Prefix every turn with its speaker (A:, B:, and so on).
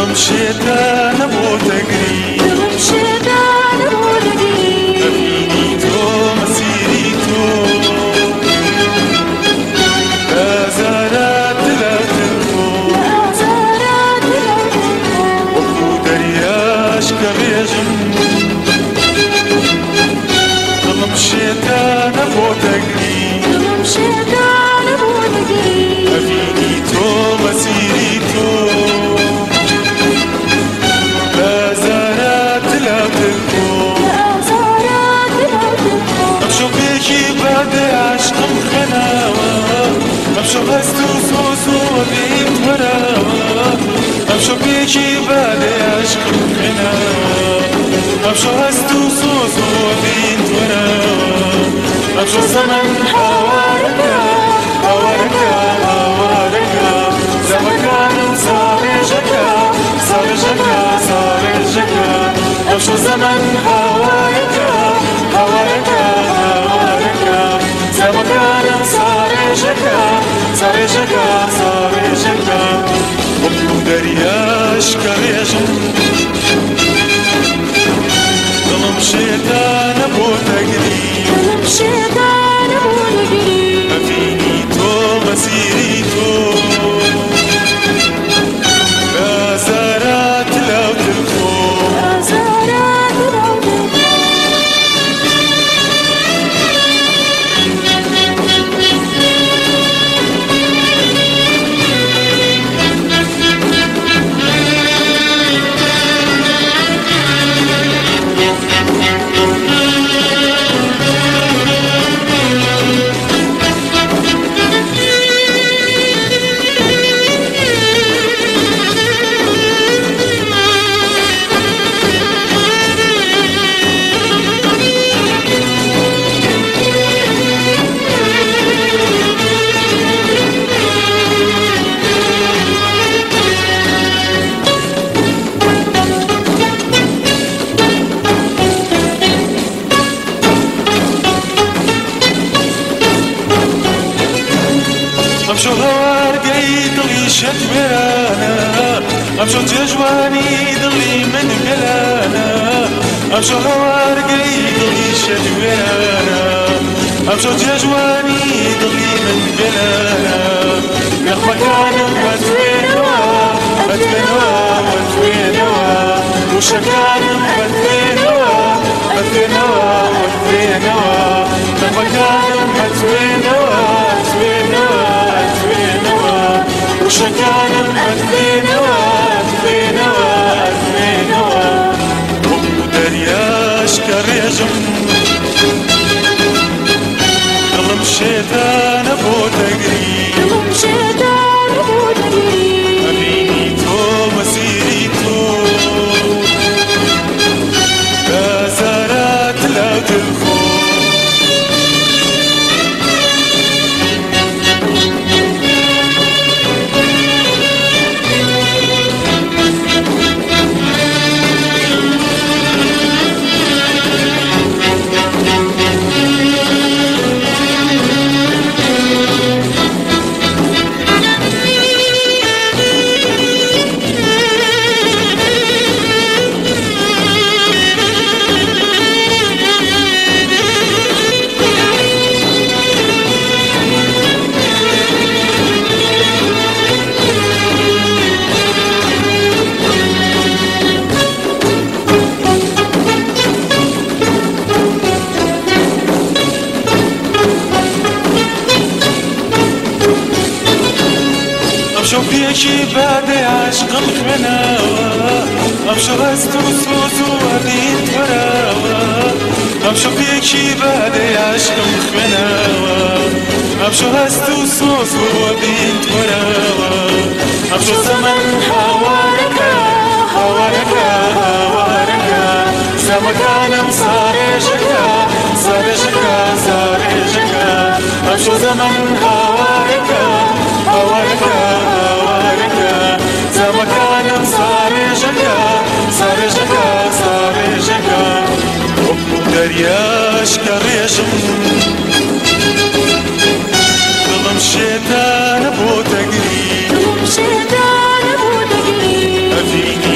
A: دڵم شێتانە بۆ دەگری ئەبینی تۆ مەسیری تۆ ئازارات دلاتر تۆ وەکو دەریاش کە ڕێژم دڵم شێتانە بۆ دەگری ئەبینی تۆ مەسیری تۆ ئازارات دلاتر تۆ ئەمشۆ پێکی بادەی عاشقم خەناوە ئەمشۆ هەست و سۆز و بین وەراوە ئەمشۆ پێکی بادەی عاشقم خەناوە ئەمشۆ هەست و سۆز و بین وەراوە ئەمشۆ زەمن هاوارەکە هاوارەکە هاوارەکە زەمەکانم ساڕێژەکە ساڕێژەکە ساڕێژەکە ئەمشۆ زەمن هاوارەکە هاوارەکە هاوارەکە زەمەکانم ساڕێژەکە ساڕێژەکە ساڕێژەکە وەکو دەریاش کە ڕێژم دڵم شێتانە بۆ دەگری ئەبینی تۆ مەسیری تۆ ئازارات دلاوتر تۆ ئەمشۆ هەوارگەی دڵی شەت وێرانە ئەمشۆ جێژوانی دڵی من گەلانە ئەمشۆ هەوارگەی دڵی شەت وێرانە ئەمشۆ جێژوانی دڵی من گەلانە نەخمەکانم بەتوێنەوە بەتوێنەوە بەتوێنەوە وشەکانم بەتوێنەوە بەتوێنەوە بەتوێنەوە نەخمەکانم بەتوێنەوە وشەکانم ئەتوێنەوە ئەتوێنەوە ئەتوێنەوە وەکو دەریاش کە ڕێژم دڵم شێتانە بۆ دەگری ئەبینی تۆ مەسیری تۆ ئازارات دلاوتر خۆ ئەمشۆ پێکی بادەی عاشقم خوێناوە ئەمشۆ هەست و سۆز و ئەبین وەراوە ئەمشۆ پێکی بادەی عاشقم خوێناوە ئەمشۆ هەست و سۆز و ئەبین وەراوە ئەمشۆ زەمن هاوارەکە هاوارەکە هاوارەکە زەمەکانم ساڕێژەکە ساڕێژەکە ساڕێژەکە ئەمشۆ زەمن هاوارەکە هاوارەکە هاوارەکە زەمەکانم ساڕێژەکە ساڕێژەکە ساڕێژەکە وەکو دەریاش کە ڕێژم دڵم شێتانە بۆ دەگری ما فيني